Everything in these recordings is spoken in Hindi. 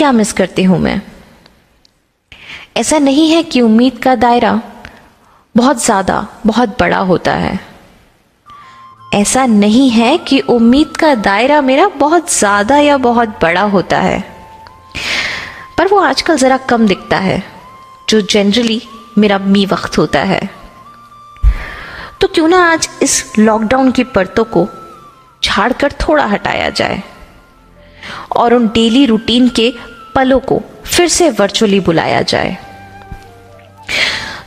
क्या मिस करती हूं मैं? ऐसा नहीं है कि उम्मीद का दायरा बहुत ज्यादा बहुत बड़ा होता है। ऐसा नहीं है कि उम्मीद का दायरा मेरा बहुत ज्यादा या बहुत बड़ा होता है, पर वो आजकल जरा कम दिखता है, जो जनरली मेरा मी वक्त होता है। तो क्यों ना आज इस लॉकडाउन की परतों को झाड़कर थोड़ा हटाया जाए और उन डेली रूटीन के पलों को फिर से वर्चुअली बुलाया जाए।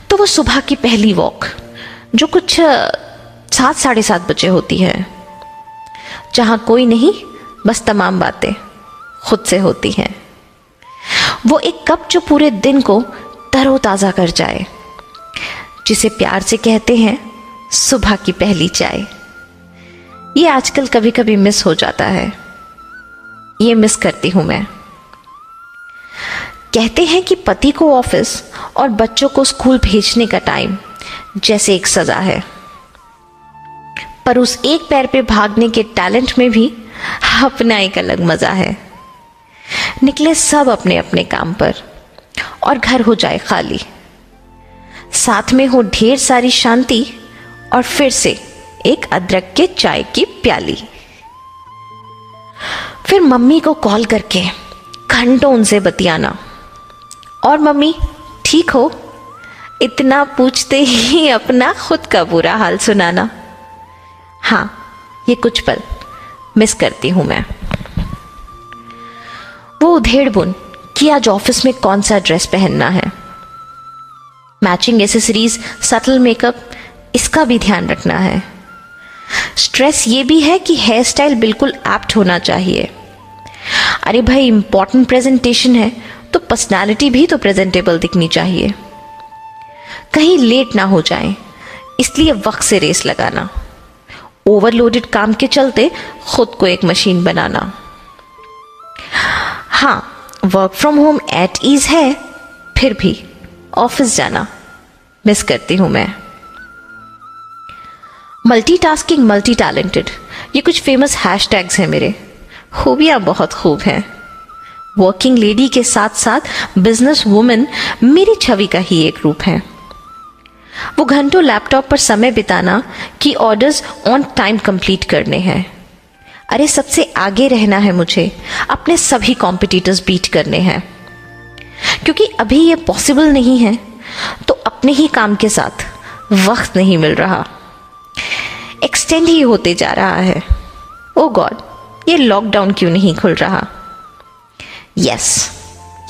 तो वो सुबह की पहली वॉक जो कुछ 7 साढ़े 7 बजे होती है, जहां कोई नहीं, बस तमाम बातें खुद से होती हैं। वो एक कप जो पूरे दिन को तरोताजा कर जाए, जिसे प्यार से कहते हैं सुबह की पहली चाय। ये आजकल कभी कभी मिस हो जाता है। ये मिस करती हूं मैं। कहते हैं कि पति को ऑफिस और बच्चों को स्कूल भेजने का टाइम जैसे एक सजा है, पर उस एक पैर पे भागने के टैलेंट में भी अपना एक अलग मजा है। निकले सब अपने अपने काम पर और घर हो जाए खाली, साथ में हो ढेर सारी शांति और फिर से एक अदरक के चाय की प्याली। फिर मम्मी को कॉल करके घंटों उनसे बतियाना और मम्मी ठीक हो इतना पूछते ही अपना खुद का बुरा हाल सुनाना। हाँ, ये कुछ पल मिस करती हूं मैं। वो उधेड़-बुन कि आज ऑफिस में कौन सा ड्रेस पहनना है, मैचिंग एसेसरीज, सटल मेकअप, इसका भी ध्यान रखना है। स्ट्रेस ये भी है कि हेयर स्टाइल बिल्कुल एप्ट होना चाहिए। अरे भाई, इंपॉर्टेंट प्रेजेंटेशन है तो पर्सनालिटी भी तो प्रेजेंटेबल दिखनी चाहिए। कहीं लेट ना हो जाए इसलिए वक्त से रेस लगाना, ओवरलोडेड काम के चलते खुद को एक मशीन बनाना। हाँ, work from home at ease है, फिर भी ऑफिस जाना मिस करती हूं मैं। मल्टीटास्किंग, मल्टी टैलेंटेड, ये कुछ फेमस हैशटैग्स हैं मेरे। खूबियां बहुत खूब हैं। वर्किंग लेडी के साथ साथ बिजनेस वुमन मेरी छवि का ही एक रूप है। वो घंटों लैपटॉप पर समय बिताना कि ऑर्डर्स ऑन टाइम कंप्लीट करने हैं। अरे सबसे आगे रहना है मुझे, अपने सभी कॉम्पिटिटर्स बीट करने हैं। क्योंकि अभी ये पॉसिबल नहीं है तो अपने ही काम के साथ वक्त नहीं मिल रहा, एक्सटेंड ही होते जा रहा है। ओ गॉड, ये लॉकडाउन क्यों नहीं खुल रहा? यस,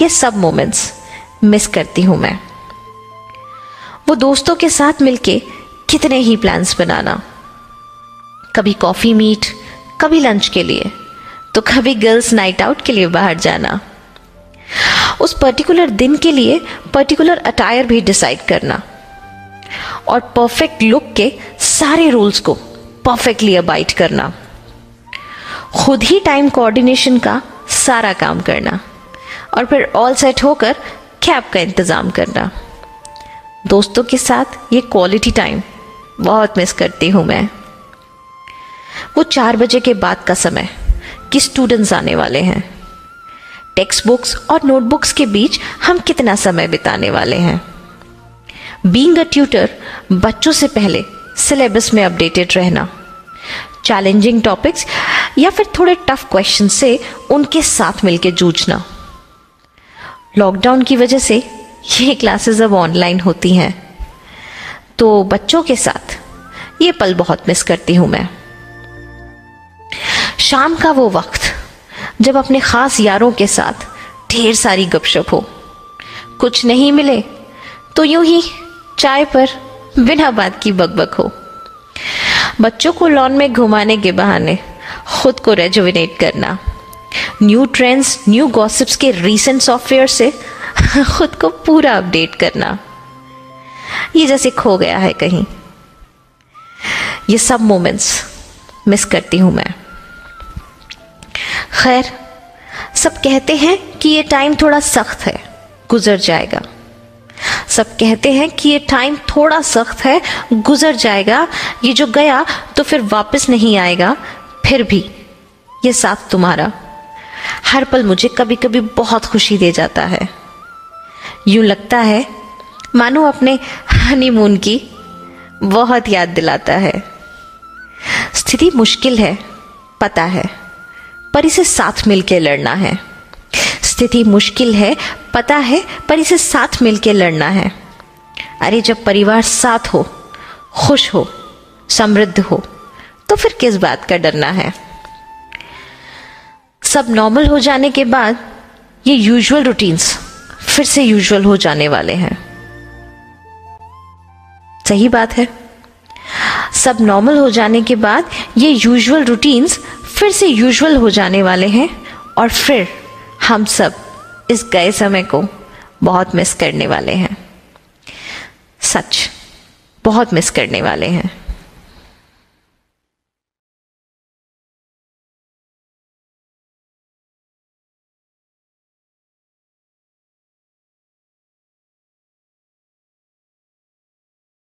ये सब मोमेंट्स मिस करती हूं मैं। वो दोस्तों के साथ मिलके कितने ही प्लान्स बनाना, कभी कॉफी मीट, कभी लंच के लिए, तो कभी गर्ल्स नाइट आउट के लिए बाहर जाना। उस पर्टिकुलर दिन के लिए पर्टिकुलर अटायर भी डिसाइड करना और परफेक्ट लुक के सारे रूल्स को परफेक्टली अबाइड करना। खुद ही टाइम कोऑर्डिनेशन का सारा काम करना और फिर ऑल सेट होकर कैब का इंतजाम करना। दोस्तों के साथ ये क्वालिटी टाइम बहुत मिस करती हूं मैं। वो 4 बजे के बाद का समय कि स्टूडेंट्स आने वाले हैं, टेक्स्ट बुक्स और नोटबुक्स के बीच हम कितना समय बिताने वाले हैं। बीइंग अ ट्यूटर, बच्चों से पहले सिलेबस में अपडेटेड रहना, चैलेंजिंग टॉपिक्स या फिर थोड़े टफ क्वेश्चन से उनके साथ मिलकर जूझना। लॉकडाउन की वजह से ये क्लासेस अब ऑनलाइन होती हैं, तो बच्चों के साथ ये पल बहुत मिस करती हूं मैं। शाम का वो वक्त जब अपने खास यारों के साथ ढेर सारी गपशप हो, कुछ नहीं मिले तो यूं ही चाय पर बिना बात की बकबक हो, बच्चों को लॉन में घुमाने के बहाने खुद को रेजुविनेट करना, न्यू ट्रेंड्स, न्यू गॉसिप्स के रीसेंट सॉफ्टवेयर से खुद को पूरा अपडेट करना, ये जैसे खो गया है कहीं। ये सब मोमेंट्स मिस करती हूं मैं। खैर, सब कहते हैं कि ये टाइम थोड़ा सख्त है, गुजर जाएगा। सब कहते हैं कि ये टाइम थोड़ा सख्त है, गुजर जाएगा, ये जो गया तो फिर वापस नहीं आएगा, फिर भी ये साथ तुम्हारा हर पल मुझे कभी कभी बहुत खुशी दे जाता है। यूं लगता है मानो अपने हनीमून की बहुत याद दिलाता है। स्थिति मुश्किल है, पता है, पर इसे साथ मिलकर लड़ना है। स्थिति मुश्किल है, पता है, पर इसे साथ मिलकर लड़ना है। अरे जब परिवार साथ हो, खुश हो, समृद्ध हो, तो फिर किस बात का डरना है। सब नॉर्मल हो जाने के बाद ये यूजुअल रूटीन्स फिर से यूजुअल हो जाने वाले हैं। सही बात है। सब नॉर्मल हो जाने के बाद ये यूजुअल रूटीन्स फिर से यूजुअल हो जाने वाले हैं और फिर हम सब इस गए समय को बहुत मिस करने वाले हैं। सच, बहुत मिस करने वाले हैं।